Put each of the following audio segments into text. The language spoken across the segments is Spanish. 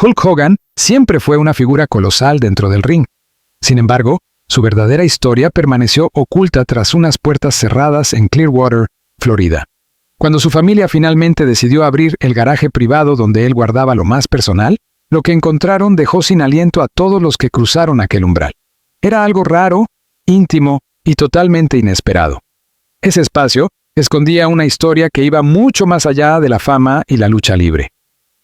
Hulk Hogan siempre fue una figura colosal dentro del ring. Sin embargo, su verdadera historia permaneció oculta tras unas puertas cerradas en Clearwater, Florida. Cuando su familia finalmente decidió abrir el garaje privado donde él guardaba lo más personal, lo que encontraron dejó sin aliento a todos los que cruzaron aquel umbral. Era algo raro, íntimo y totalmente inesperado. Ese espacio escondía una historia que iba mucho más allá de la fama y la lucha libre.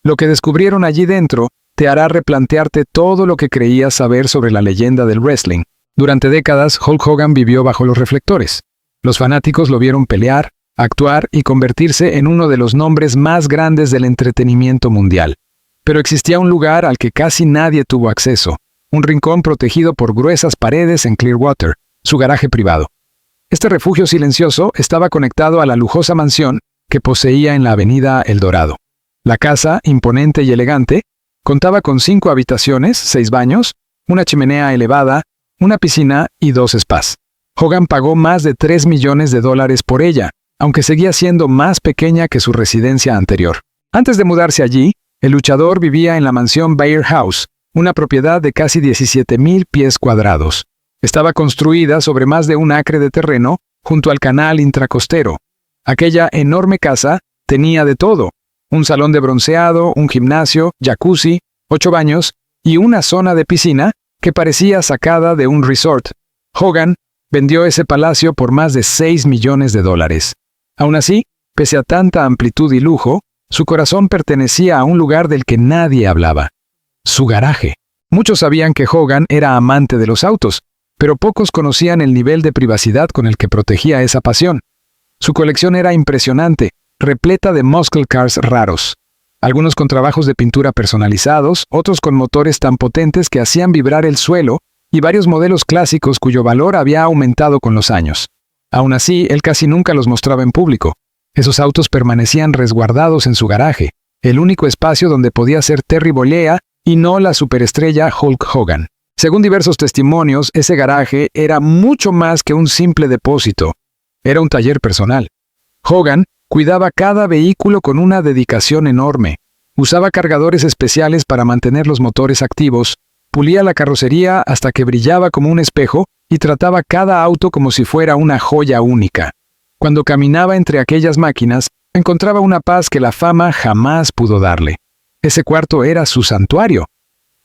Lo que descubrieron allí dentro te hará replantearte todo lo que creías saber sobre la leyenda del wrestling. Durante décadas, Hulk Hogan vivió bajo los reflectores. Los fanáticos lo vieron pelear, actuar y convertirse en uno de los nombres más grandes del entretenimiento mundial. Pero existía un lugar al que casi nadie tuvo acceso, un rincón protegido por gruesas paredes en Clearwater, su garaje privado. Este refugio silencioso estaba conectado a la lujosa mansión que poseía en la avenida El Dorado. La casa, imponente y elegante, contaba con 5 habitaciones, 6 baños, una chimenea elevada, una piscina y 2 spas. Hogan pagó más de $3 millones por ella, aunque seguía siendo más pequeña que su residencia anterior. Antes de mudarse allí, el luchador vivía en la mansión Bayer House, una propiedad de casi 17,000 pies cuadrados. Estaba construida sobre más de un acre de terreno junto al canal intracostero. Aquella enorme casa tenía de todo: un salón de bronceado, un gimnasio, jacuzzi, 8 baños y una zona de piscina que parecía sacada de un resort. Hogan vendió ese palacio por más de $6 millones. Aún así, pese a tanta amplitud y lujo, su corazón pertenecía a un lugar del que nadie hablaba: su garaje. Muchos sabían que Hogan era amante de los autos, pero pocos conocían el nivel de privacidad con el que protegía esa pasión. Su colección era impresionante, repleta de muscle cars raros, algunos con trabajos de pintura personalizados, otros con motores tan potentes que hacían vibrar el suelo, y varios modelos clásicos cuyo valor había aumentado con los años. Aún así, él casi nunca los mostraba en público. Esos autos permanecían resguardados en su garaje, el único espacio donde podía ser Terry Bollea y no la superestrella Hulk Hogan. Según diversos testimonios, ese garaje era mucho más que un simple depósito. Era un taller personal. Hogan cuidaba cada vehículo con una dedicación enorme. Usaba cargadores especiales para mantener los motores activos, pulía la carrocería hasta que brillaba como un espejo y trataba cada auto como si fuera una joya única. Cuando caminaba entre aquellas máquinas, encontraba una paz que la fama jamás pudo darle. Ese cuarto era su santuario,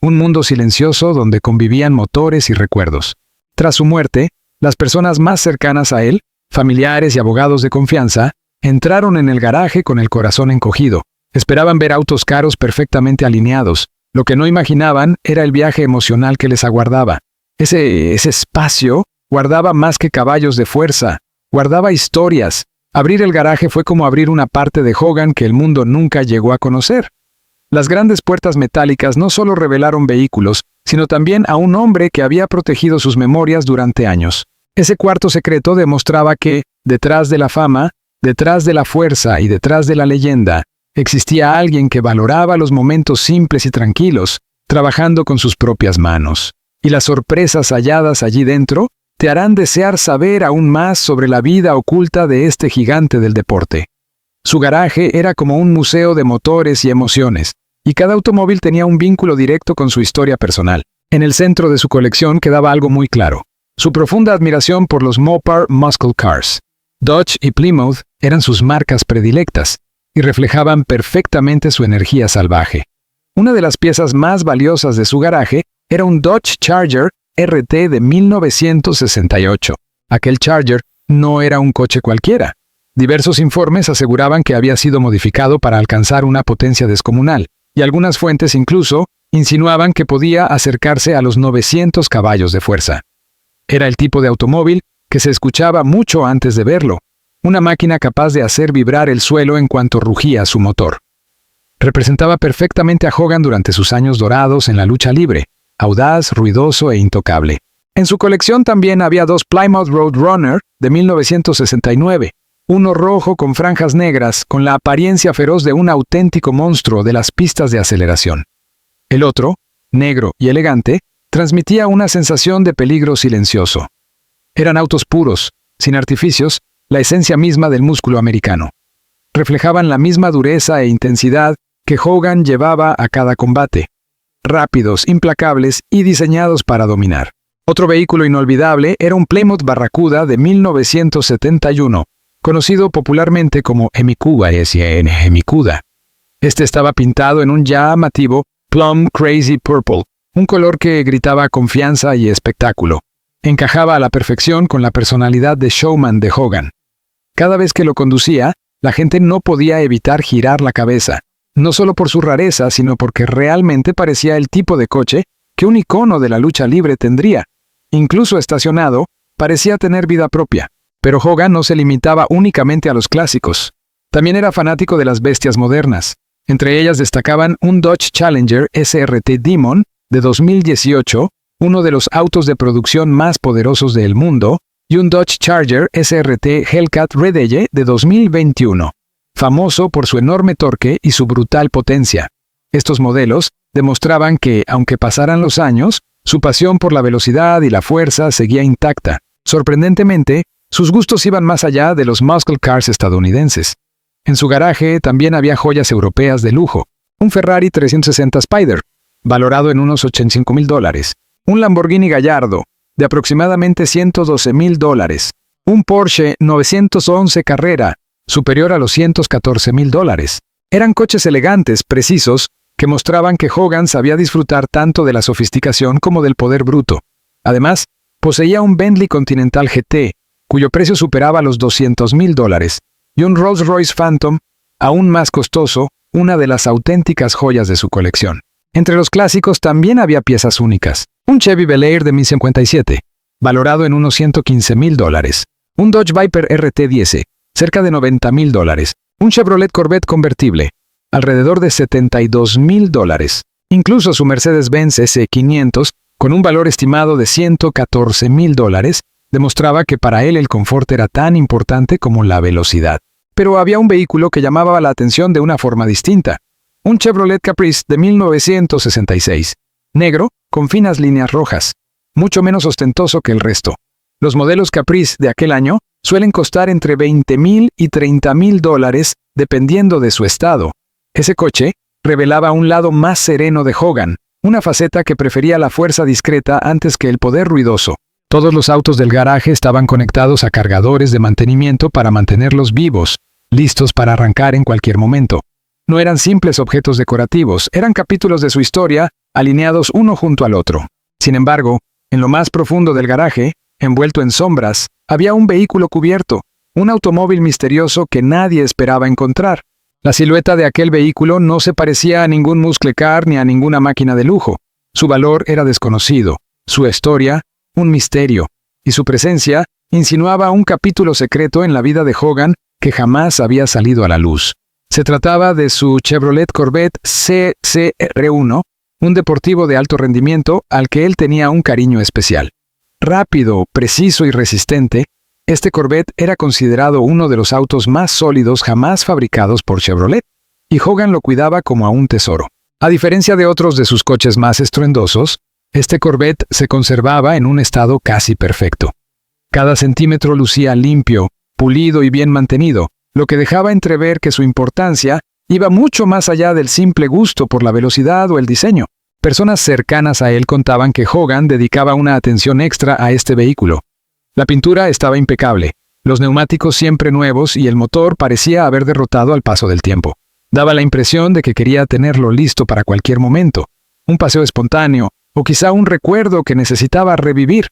un mundo silencioso donde convivían motores y recuerdos. Tras su muerte, las personas más cercanas a él, familiares y abogados de confianza, entraron en el garaje con el corazón encogido. Esperaban ver autos caros perfectamente alineados. Lo que no imaginaban era el viaje emocional que les aguardaba. Ese espacio guardaba más que caballos de fuerza, guardaba historias. Abrir el garaje fue como abrir una parte de Hogan que el mundo nunca llegó a conocer. Las grandes puertas metálicas no solo revelaron vehículos, sino también a un hombre que había protegido sus memorias durante años. Ese cuarto secreto demostraba que, detrás de la fama, detrás de la fuerza y detrás de la leyenda, existía alguien que valoraba los momentos simples y tranquilos, trabajando con sus propias manos. Y las sorpresas halladas allí dentro te harán desear saber aún más sobre la vida oculta de este gigante del deporte. Su garaje era como un museo de motores y emociones, y cada automóvil tenía un vínculo directo con su historia personal. En el centro de su colección quedaba algo muy claro: su profunda admiración por los Mopar Muscle Cars. Dodge y Plymouth eran sus marcas predilectas, y reflejaban perfectamente su energía salvaje. Una de las piezas más valiosas de su garaje era un Dodge Charger RT de 1968. Aquel Charger no era un coche cualquiera. Diversos informes aseguraban que había sido modificado para alcanzar una potencia descomunal, y algunas fuentes incluso insinuaban que podía acercarse a los 900 caballos de fuerza. Era el tipo de automóvil que se escuchaba mucho antes de verlo, una máquina capaz de hacer vibrar el suelo en cuanto rugía su motor. Representaba perfectamente a Hogan durante sus años dorados en la lucha libre, audaz, ruidoso e intocable. En su colección también había 2 Plymouth Roadrunner de 1969, uno rojo con franjas negras, con la apariencia feroz de un auténtico monstruo de las pistas de aceleración. El otro, negro y elegante, transmitía una sensación de peligro silencioso. Eran autos puros, sin artificios, la esencia misma del músculo americano. Reflejaban la misma dureza e intensidad que Hogan llevaba a cada combate. rápidos, implacables y diseñados para dominar. Otro vehículo inolvidable era un Plymouth Barracuda de 1971, conocido popularmente como Hemi-Cuda. Este estaba pintado en un llamativo Plum Crazy Purple, un color que gritaba confianza y espectáculo. Encajaba a la perfección con la personalidad de showman de Hogan. Cada vez que lo conducía, la gente no podía evitar girar la cabeza, no solo por su rareza, sino porque realmente parecía el tipo de coche que un icono de la lucha libre tendría. Incluso estacionado, parecía tener vida propia. Pero Hogan no se limitaba únicamente a los clásicos. También era fanático de las bestias modernas. Entre ellas destacaban un Dodge Challenger SRT Demon de 2018, uno de los autos de producción más poderosos del mundo, y un Dodge Charger SRT Hellcat Red Edge de 2021, famoso por su enorme torque y su brutal potencia. Estos modelos demostraban que, aunque pasaran los años, su pasión por la velocidad y la fuerza seguía intacta. Sorprendentemente, sus gustos iban más allá de los muscle cars estadounidenses. En su garaje también había joyas europeas de lujo, un Ferrari 360 Spider, valorado en unos $85,000, un Lamborghini Gallardo, de aproximadamente $112,000, un Porsche 911 Carrera, superior a los $114,000. Eran coches elegantes, precisos, que mostraban que Hogan sabía disfrutar tanto de la sofisticación como del poder bruto. Además, poseía un Bentley Continental GT, cuyo precio superaba los $200,000, y un Rolls-Royce Phantom, aún más costoso, una de las auténticas joyas de su colección. Entre los clásicos también había piezas únicas. Un Chevy Bel Air de 1957, valorado en unos $115,000. Un Dodge Viper RT10, cerca de $90,000. Un Chevrolet Corvette convertible, alrededor de $72,000. Incluso su Mercedes-Benz S500, con un valor estimado de $114,000, demostraba que para él el confort era tan importante como la velocidad. Pero había un vehículo que llamaba la atención de una forma distinta. Un Chevrolet Caprice de 1966, negro, con finas líneas rojas, mucho menos ostentoso que el resto. Los modelos Caprice de aquel año suelen costar entre $20,000 y $30,000 dependiendo de su estado. Ese coche revelaba un lado más sereno de Hogan, una faceta que prefería la fuerza discreta antes que el poder ruidoso. Todos los autos del garaje estaban conectados a cargadores de mantenimiento para mantenerlos vivos, listos para arrancar en cualquier momento. No eran simples objetos decorativos, eran capítulos de su historia, alineados uno junto al otro. Sin embargo, en lo más profundo del garaje, envuelto en sombras, había un vehículo cubierto, un automóvil misterioso que nadie esperaba encontrar. La silueta de aquel vehículo no se parecía a ningún muscle car ni a ninguna máquina de lujo. Su valor era desconocido, su historia, un misterio, y su presencia insinuaba un capítulo secreto en la vida de Hogan que jamás había salido a la luz. Se trataba de su Chevrolet Corvette CCR1, un deportivo de alto rendimiento al que él tenía un cariño especial. Rápido, preciso y resistente, este Corvette era considerado uno de los autos más sólidos jamás fabricados por Chevrolet, y Hogan lo cuidaba como a un tesoro. A diferencia de otros de sus coches más estruendosos, este Corvette se conservaba en un estado casi perfecto. Cada centímetro lucía limpio, pulido y bien mantenido, lo que dejaba entrever que su importancia iba mucho más allá del simple gusto por la velocidad o el diseño. Personas cercanas a él contaban que Hogan dedicaba una atención extra a este vehículo. La pintura estaba impecable, los neumáticos siempre nuevos y el motor parecía haber derrotado al paso del tiempo. Daba la impresión de que quería tenerlo listo para cualquier momento, un paseo espontáneo, o quizá un recuerdo que necesitaba revivir.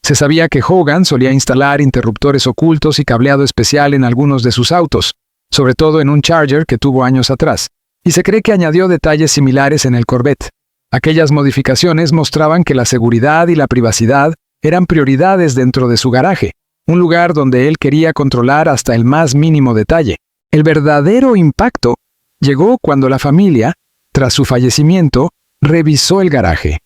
Se sabía que Hogan solía instalar interruptores ocultos y cableado especial en algunos de sus autos, sobre todo en un Charger que tuvo años atrás, y se cree que añadió detalles similares en el Corvette. Aquellas modificaciones mostraban que la seguridad y la privacidad eran prioridades dentro de su garaje, un lugar donde él quería controlar hasta el más mínimo detalle. El verdadero impacto llegó cuando la familia, tras su fallecimiento, revisó el garaje.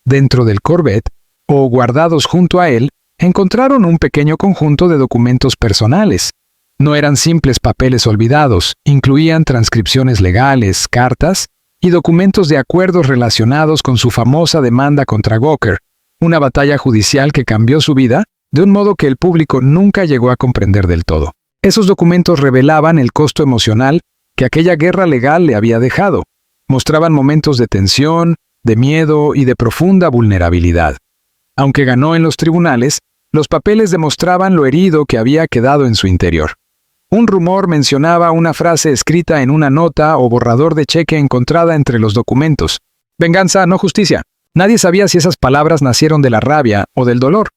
Dentro del Corvette, o guardados junto a él, encontraron un pequeño conjunto de documentos personales. No eran simples papeles olvidados, incluían transcripciones legales, cartas y documentos de acuerdos relacionados con su famosa demanda contra Gawker, una batalla judicial que cambió su vida de un modo que el público nunca llegó a comprender del todo. Esos documentos revelaban el costo emocional que aquella guerra legal le había dejado. Mostraban momentos de tensión, de miedo y de profunda vulnerabilidad. Aunque ganó en los tribunales, los papeles demostraban lo herido que había quedado en su interior. Un rumor mencionaba una frase escrita en una nota o borrador de cheque encontrada entre los documentos. Venganza, no justicia. Nadie sabía si esas palabras nacieron de la rabia o del dolor,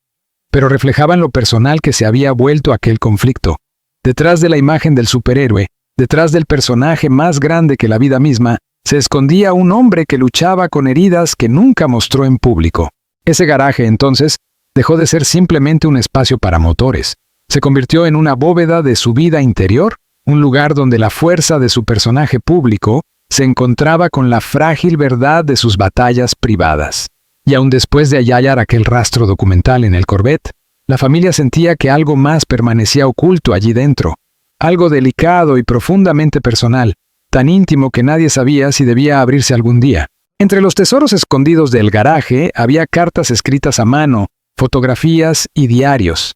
pero reflejaban lo personal que se había vuelto aquel conflicto. Detrás de la imagen del superhéroe, detrás del personaje más grande que la vida misma, se escondía un hombre que luchaba con heridas que nunca mostró en público. Ese garaje, entonces, dejó de ser simplemente un espacio para motores. Se convirtió en una bóveda de su vida interior, un lugar donde la fuerza de su personaje público se encontraba con la frágil verdad de sus batallas privadas. Y aun después de hallar aquel rastro documental en el Corvette, la familia sentía que algo más permanecía oculto allí dentro. Algo delicado y profundamente personal, tan íntimo que nadie sabía si debía abrirse algún día. Entre los tesoros escondidos del garaje había cartas escritas a mano, fotografías y diarios.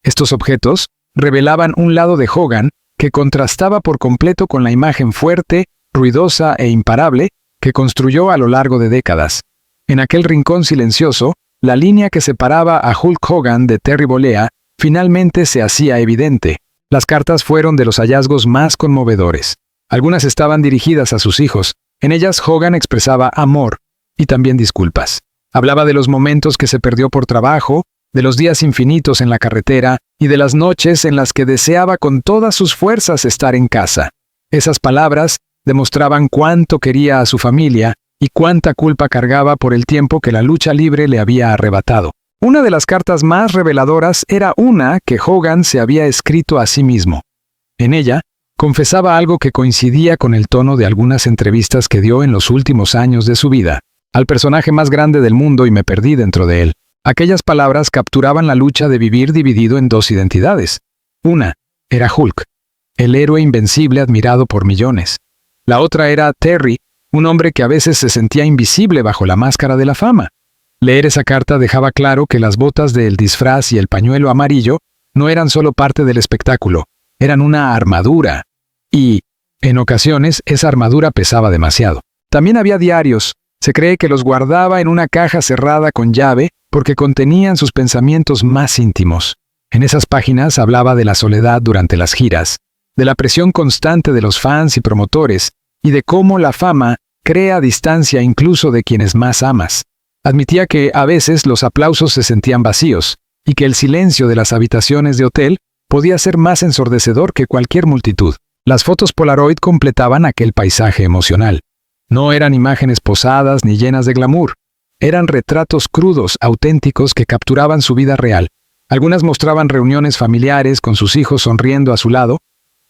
Estos objetos revelaban un lado de Hogan que contrastaba por completo con la imagen fuerte, ruidosa e imparable que construyó a lo largo de décadas. En aquel rincón silencioso, la línea que separaba a Hulk Hogan de Terry Bollea finalmente se hacía evidente. Las cartas fueron de los hallazgos más conmovedores. Algunas estaban dirigidas a sus hijos. En ellas Hogan expresaba amor y también disculpas. Hablaba de los momentos que se perdió por trabajo, de los días infinitos en la carretera y de las noches en las que deseaba con todas sus fuerzas estar en casa. Esas palabras demostraban cuánto quería a su familia y cuánta culpa cargaba por el tiempo que la lucha libre le había arrebatado. Una de las cartas más reveladoras era una que Hogan se había escrito a sí mismo. En ella, confesaba algo que coincidía con el tono de algunas entrevistas que dio en los últimos años de su vida. Al personaje más grande del mundo y me perdí dentro de él. Aquellas palabras capturaban la lucha de vivir dividido en dos identidades. Una era Hulk, el héroe invencible admirado por millones. La otra era Terry, un hombre que a veces se sentía invisible bajo la máscara de la fama. Leer esa carta dejaba claro que las botas del disfraz y el pañuelo amarillo no eran solo parte del espectáculo, eran una armadura. Y, en ocasiones, esa armadura pesaba demasiado. También había diarios. Se cree que los guardaba en una caja cerrada con llave porque contenían sus pensamientos más íntimos. En esas páginas hablaba de la soledad durante las giras, de la presión constante de los fans y promotores, y de cómo la fama crea distancia incluso de quienes más amas. Admitía que a veces los aplausos se sentían vacíos, y que el silencio de las habitaciones de hotel podía ser más ensordecedor que cualquier multitud. Las fotos Polaroid completaban aquel paisaje emocional. No eran imágenes posadas ni llenas de glamour. Eran retratos crudos, auténticos que capturaban su vida real. Algunas mostraban reuniones familiares con sus hijos sonriendo a su lado.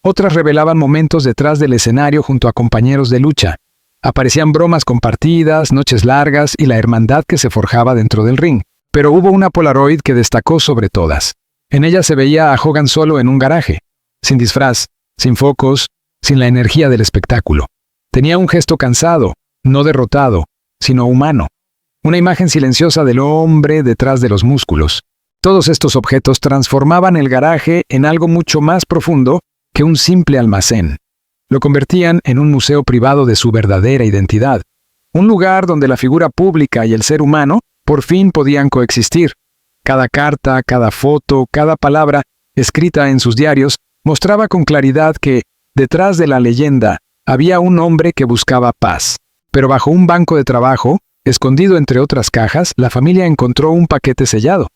Otras revelaban momentos detrás del escenario junto a compañeros de lucha. Aparecían bromas compartidas, noches largas y la hermandad que se forjaba dentro del ring. Pero hubo una Polaroid que destacó sobre todas. En ella se veía a Hogan solo en un garaje, sin disfraz, sin focos, sin la energía del espectáculo. Tenía un gesto cansado, no derrotado, sino humano. Una imagen silenciosa del hombre detrás de los músculos. Todos estos objetos transformaban el garaje en algo mucho más profundo que un simple almacén. Lo convertían en un museo privado de su verdadera identidad. Un lugar donde la figura pública y el ser humano por fin podían coexistir. Cada carta, cada foto, cada palabra escrita en sus diarios mostraba con claridad que, detrás de la leyenda, había un hombre que buscaba paz. Pero bajo un banco de trabajo, escondido entre otras cajas, la familia encontró un paquete sellado.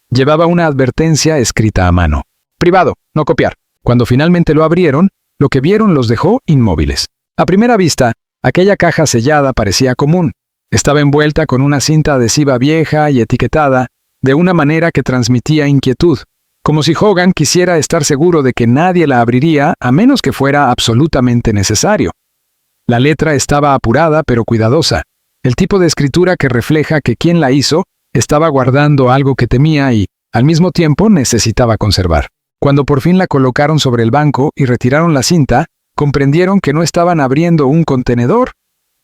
Llevaba una advertencia escrita a mano. Privado, no copiar. Cuando finalmente lo abrieron, lo que vieron los dejó inmóviles. A primera vista, aquella caja sellada parecía común. Estaba envuelta con una cinta adhesiva vieja y etiquetada, de una manera que transmitía inquietud, como si Hogan quisiera estar seguro de que nadie la abriría a menos que fuera absolutamente necesario. La letra estaba apurada pero cuidadosa, el tipo de escritura que refleja que quien la hizo estaba guardando algo que temía y, al mismo tiempo, necesitaba conservar. Cuando por fin la colocaron sobre el banco y retiraron la cinta, comprendieron que no estaban abriendo un contenedor,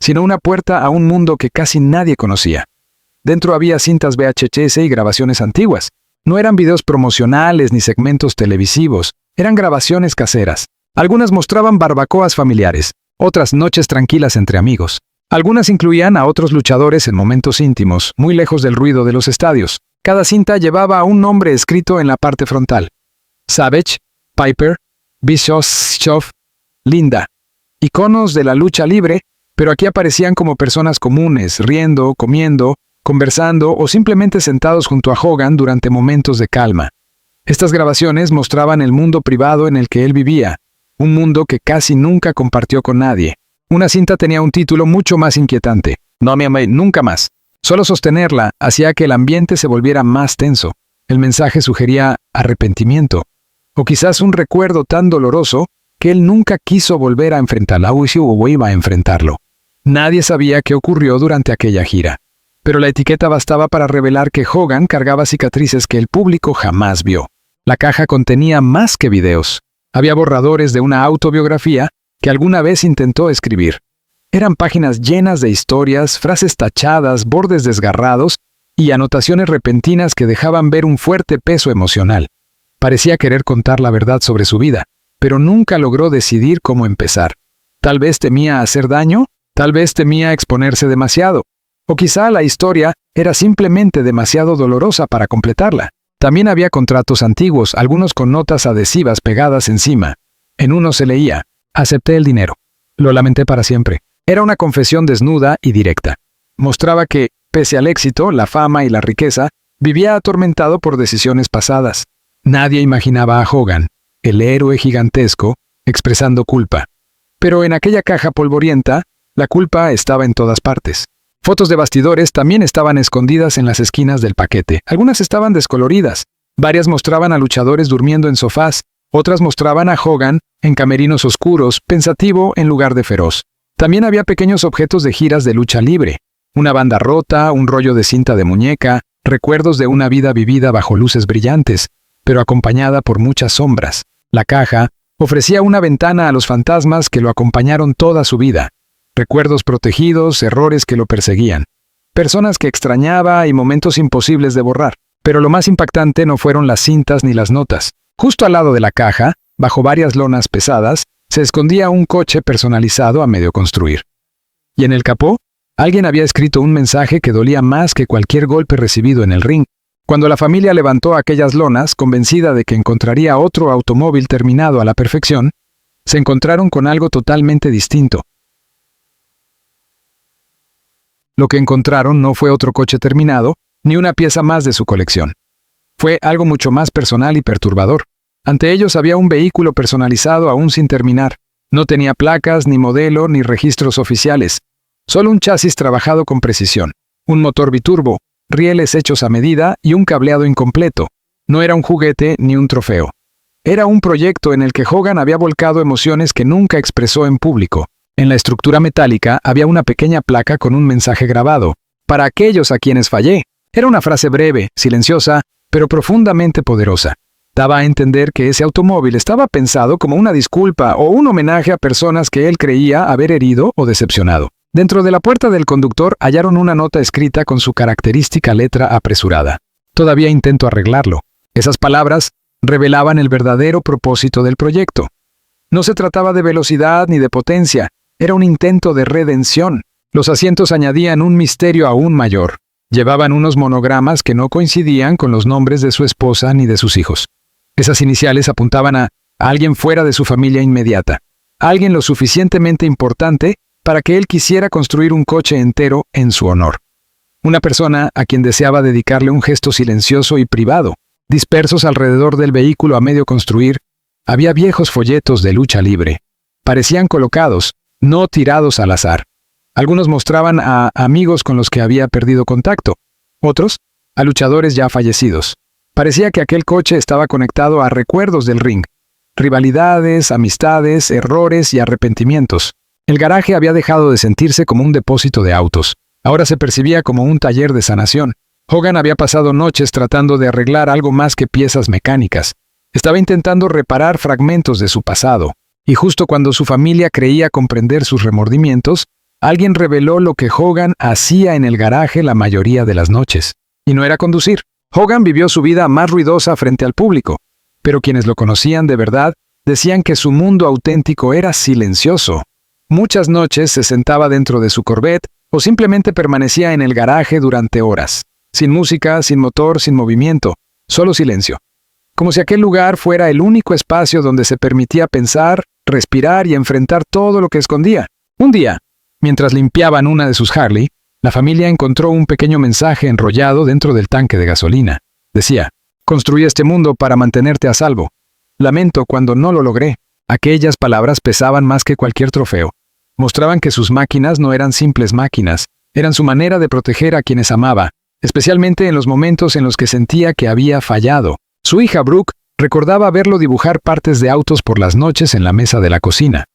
sino una puerta a un mundo que casi nadie conocía. Dentro había cintas VHS y grabaciones antiguas. No eran videos promocionales ni segmentos televisivos, eran grabaciones caseras. Algunas mostraban barbacoas familiares, otras noches tranquilas entre amigos. Algunas incluían a otros luchadores en momentos íntimos, muy lejos del ruido de los estadios. Cada cinta llevaba un nombre escrito en la parte frontal: Savage, Piper, Bischoff, Linda. Iconos de la lucha libre, pero aquí aparecían como personas comunes, riendo, comiendo, conversando o simplemente sentados junto a Hogan durante momentos de calma. Estas grabaciones mostraban el mundo privado en el que él vivía, un mundo que casi nunca compartió con nadie. Una cinta tenía un título mucho más inquietante: No me amé nunca más. Solo sostenerla hacía que el ambiente se volviera más tenso. El mensaje sugería arrepentimiento, o quizás un recuerdo tan doloroso que él nunca quiso volver a enfrentarlo o iba a enfrentarlo. Nadie sabía qué ocurrió durante aquella gira, pero la etiqueta bastaba para revelar que Hogan cargaba cicatrices que el público jamás vio. La caja contenía más que videos. Había borradores de una autobiografía que alguna vez intentó escribir. Eran páginas llenas de historias, frases tachadas, bordes desgarrados y anotaciones repentinas que dejaban ver un fuerte peso emocional. Parecía querer contar la verdad sobre su vida, pero nunca logró decidir cómo empezar. Tal vez temía hacer daño, tal vez temía exponerse demasiado, o quizá la historia era simplemente demasiado dolorosa para completarla. También había contratos antiguos, algunos con notas adhesivas pegadas encima. En uno se leía: acepté el dinero. Lo lamenté para siempre. Era una confesión desnuda y directa. Mostraba que, pese al éxito, la fama y la riqueza, vivía atormentado por decisiones pasadas. Nadie imaginaba a Hogan, el héroe gigantesco, expresando culpa. Pero en aquella caja polvorienta, la culpa estaba en todas partes. Fotos de bastidores también estaban escondidas en las esquinas del paquete. Algunas estaban descoloridas. Varias mostraban a luchadores durmiendo en sofás. Otras mostraban a Hogan en camerinos oscuros, pensativo en lugar de feroz. También había pequeños objetos de giras de lucha libre. Una banda rota, un rollo de cinta de muñeca, recuerdos de una vida vivida bajo luces brillantes, pero acompañada por muchas sombras. La caja ofrecía una ventana a los fantasmas que lo acompañaron toda su vida. Recuerdos protegidos, errores que lo perseguían. Personas que extrañaba y momentos imposibles de borrar. Pero lo más impactante no fueron las cintas ni las notas. Justo al lado de la caja, bajo varias lonas pesadas, se escondía un coche personalizado a medio construir. Y en el capó, alguien había escrito un mensaje que dolía más que cualquier golpe recibido en el ring. Cuando la familia levantó aquellas lonas, convencida de que encontraría otro automóvil terminado a la perfección, se encontraron con algo totalmente distinto. Lo que encontraron no fue otro coche terminado, ni una pieza más de su colección. Fue algo mucho más personal y perturbador. Ante ellos había un vehículo personalizado aún sin terminar. No tenía placas, ni modelo, ni registros oficiales. Solo un chasis trabajado con precisión, un motor biturbo, rieles hechos a medida y un cableado incompleto. No era un juguete ni un trofeo. Era un proyecto en el que Hogan había volcado emociones que nunca expresó en público. En la estructura metálica había una pequeña placa con un mensaje grabado: para aquellos a quienes fallé. Era una frase breve, silenciosa, pero profundamente poderosa. Daba a entender que ese automóvil estaba pensado como una disculpa o un homenaje a personas que él creía haber herido o decepcionado. Dentro de la puerta del conductor hallaron una nota escrita con su característica letra apresurada: todavía intento arreglarlo. Esas palabras revelaban el verdadero propósito del proyecto. No se trataba de velocidad ni de potencia, era un intento de redención. Los asientos añadían un misterio aún mayor. Llevaban unos monogramas que no coincidían con los nombres de su esposa ni de sus hijos. Esas iniciales apuntaban a alguien fuera de su familia inmediata, alguien lo suficientemente importante para que él quisiera construir un coche entero en su honor. Una persona a quien deseaba dedicarle un gesto silencioso y privado. Dispersos alrededor del vehículo a medio construir, había viejos folletos de lucha libre. Parecían colocados, no tirados al azar. Algunos mostraban a amigos con los que había perdido contacto, otros a luchadores ya fallecidos. Parecía que aquel coche estaba conectado a recuerdos del ring, rivalidades, amistades, errores y arrepentimientos. El garaje había dejado de sentirse como un depósito de autos. Ahora se percibía como un taller de sanación. Hogan había pasado noches tratando de arreglar algo más que piezas mecánicas. Estaba intentando reparar fragmentos de su pasado. Y justo cuando su familia creía comprender sus remordimientos, alguien reveló lo que Hogan hacía en el garaje la mayoría de las noches. Y no era conducir. Hogan vivió su vida más ruidosa frente al público, pero quienes lo conocían de verdad decían que su mundo auténtico era silencioso. Muchas noches se sentaba dentro de su Corvette o simplemente permanecía en el garaje durante horas, sin música, sin motor, sin movimiento, solo silencio. Como si aquel lugar fuera el único espacio donde se permitía pensar, respirar y enfrentar todo lo que escondía. Un día, mientras limpiaban una de sus Harley, la familia encontró un pequeño mensaje enrollado dentro del tanque de gasolina. Decía: «Construí este mundo para mantenerte a salvo. Lamento cuando no lo logré». Aquellas palabras pesaban más que cualquier trofeo. Mostraban que sus máquinas no eran simples máquinas, eran su manera de proteger a quienes amaba, especialmente en los momentos en los que sentía que había fallado. Su hija Brooke recordaba verlo dibujar partes de autos por las noches en la mesa de la cocina.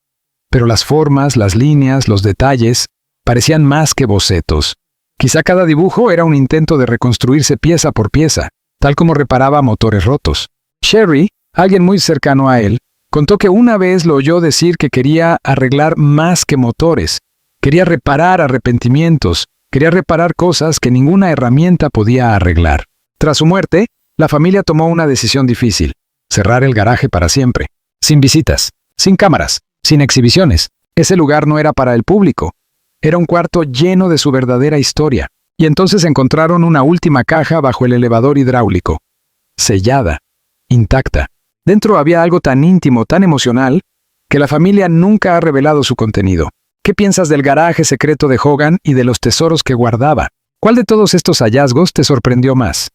Pero las formas, las líneas, los detalles, parecían más que bocetos. Quizá cada dibujo era un intento de reconstruirse pieza por pieza, tal como reparaba motores rotos. Sherry, alguien muy cercano a él, contó que una vez lo oyó decir que quería arreglar más que motores. Quería reparar arrepentimientos, quería reparar cosas que ninguna herramienta podía arreglar. Tras su muerte, la familia tomó una decisión difícil: cerrar el garaje para siempre. Sin visitas, sin cámaras, sin exhibiciones. Ese lugar no era para el público. Era un cuarto lleno de su verdadera historia. Y entonces encontraron una última caja bajo el elevador hidráulico, sellada, intacta. Dentro había algo tan íntimo, tan emocional, que la familia nunca ha revelado su contenido. ¿Qué piensas del garaje secreto de Hogan y de los tesoros que guardaba? ¿Cuál de todos estos hallazgos te sorprendió más?